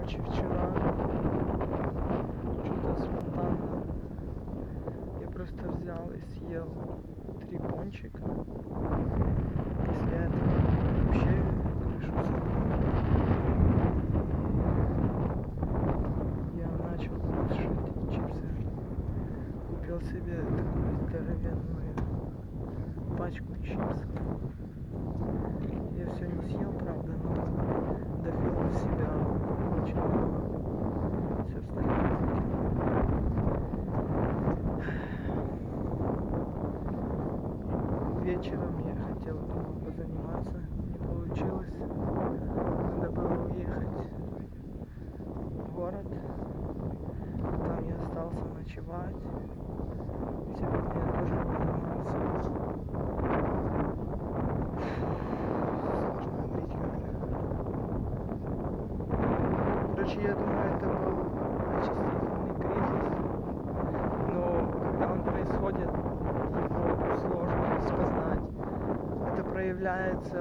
короче, вчера что-то спонтанно я просто взял и съел 3 пончика. После этого вообще крышу сорвало. Я начал кушать чипсы. Купил себе такую здоровенную пачку чипсов. Я все не съел, правда, но довел в себя очень много. Все остальное выкинул. Вечером я хотел, думал, позаниматься, не получилось. Надо было уехать в город. Там я остался ночевать. Сегодня я тоже не занимался. Сложно говорить как-то. Короче, я думаю, это был очистительный кризис. Но когда он происходит, его сложно распознать. Это проявляется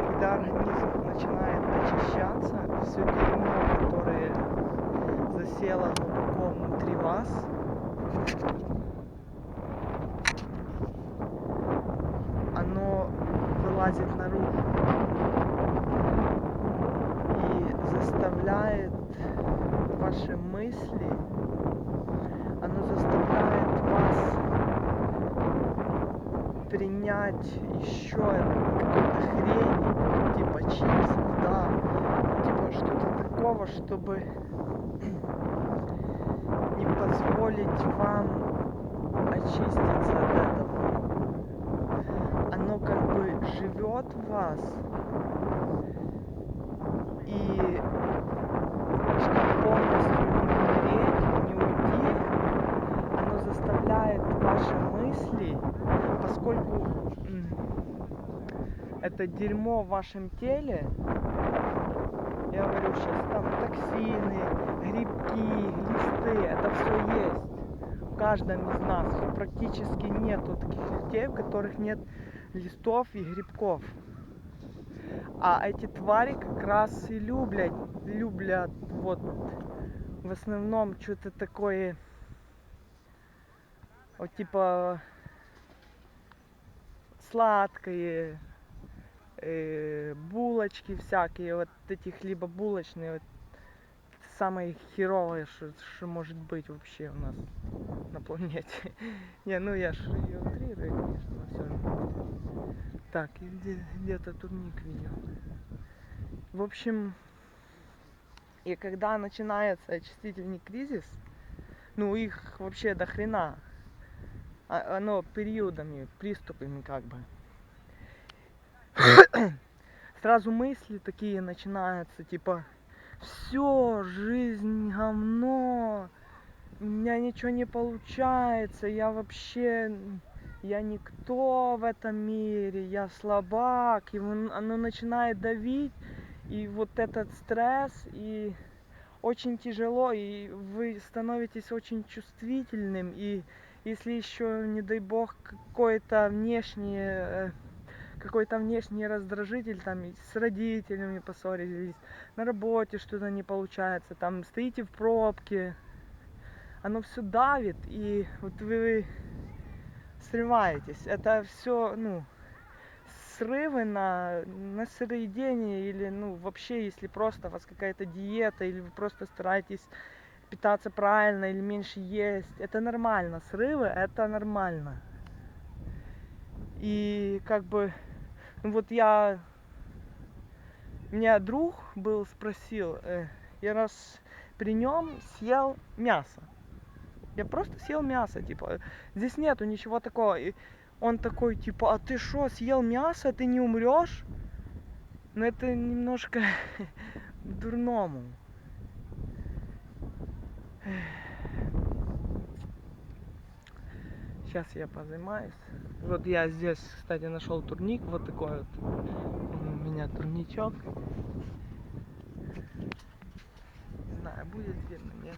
когда организм начинает очищаться, все дерьмо, которое засело глубоко внутри вас, оно вылазит наружу и заставляет ваши мысли, оно заставляет вас принять еще какой-то хрень, типа чипсов, да, типа что-то такого, чтобы не позволить вам очиститься от этого. Оно как бы живет в вас и чтобы полностью не умереть, не уйти, оно заставляет ваши мысли, поскольку это дерьмо в вашем теле, я говорю сейчас, там токсины, грибки, глисты, это все есть в каждом из нас. Практически нету таких людей, у которых нет листов и грибков. А эти твари как раз и любят вот в основном что-то такое, вот типа сладкое, булочки всякие, вот эти хлебобулочные, вот самое херовое, что может быть вообще у нас на планете. Не, ну я ж ее утрирую, конечно, но все же. Так, и где-то турник видел. В общем, и когда начинается очистительный кризис, ну их вообще до хрена, оно периодами, приступами как бы. Сразу мысли такие начинаются, типа, все, жизнь говно, у меня ничего не получается, я никто в этом мире, я слабак, и оно начинает давить, и вот этот стресс, и очень тяжело, и вы становитесь очень чувствительным, и если еще, не дай бог, какой-то внешний раздражитель, там с родителями поссорились, на работе что-то не получается, там стоите в пробке, оно все давит, и вот вы срываетесь. Это все, срывы на сыроедение или, вообще, если просто у вас какая-то диета, или вы просто стараетесь питаться правильно или меньше есть, это нормально. Срывы — это нормально. И как бы, вот меня друг был спросил, я раз при нем съел мясо. Я просто съел мясо, типа, здесь нету ничего такого. И он такой, типа, а ты шо, съел мясо, ты не умрешь? Но это немножко дурному. Сейчас я позанимаюсь. Вот я здесь, кстати, нашел турник, вот такой вот. У меня турничок. Не знаю, будет видно, нет.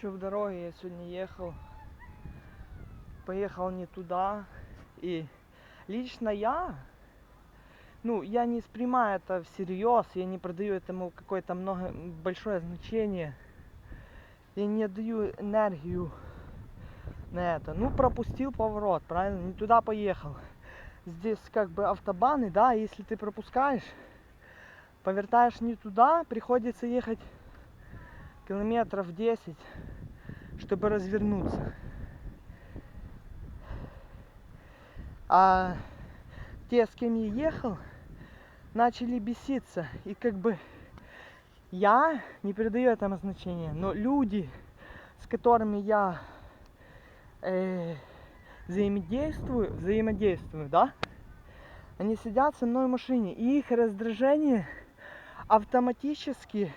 короче, в дороге я сегодня ехал. Поехал не туда. И лично я, ну, я не воспринимаю это всерьез, я не придаю этому какое-то большое значение. Я не даю энергию на это. Ну, пропустил поворот, правильно? Не туда поехал. Здесь как бы автобаны, да, если ты пропускаешь, повертаешь не туда, приходится ехать километров 10, чтобы развернуться. А те, с кем я ехал, начали беситься. И как бы я не придаю этому значения. Но люди, с которыми я взаимодействую, да, они сидят со мной в машине, и их раздражение автоматически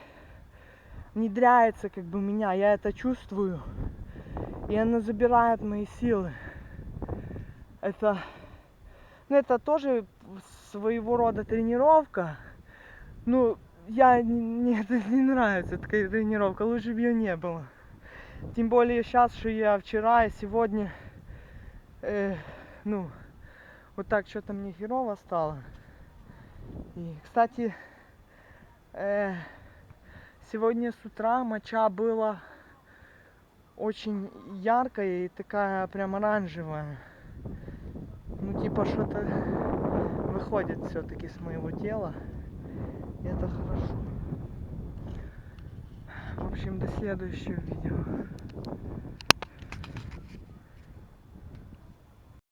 внедряется как бы в меня, я это чувствую, и оно забирает мои силы. Это тоже своего рода тренировка. Ну, мне это не нравится, такая тренировка, лучше бы ее не было. Тем более сейчас, что я вчера и сегодня, ну, вот так что-то мне херово стало. И, кстати, сегодня с утра моча была очень яркая и такая прям оранжевая. Ну, типа что-то выходит все-таки с моего тела. И это хорошо. В общем, до следующего видео.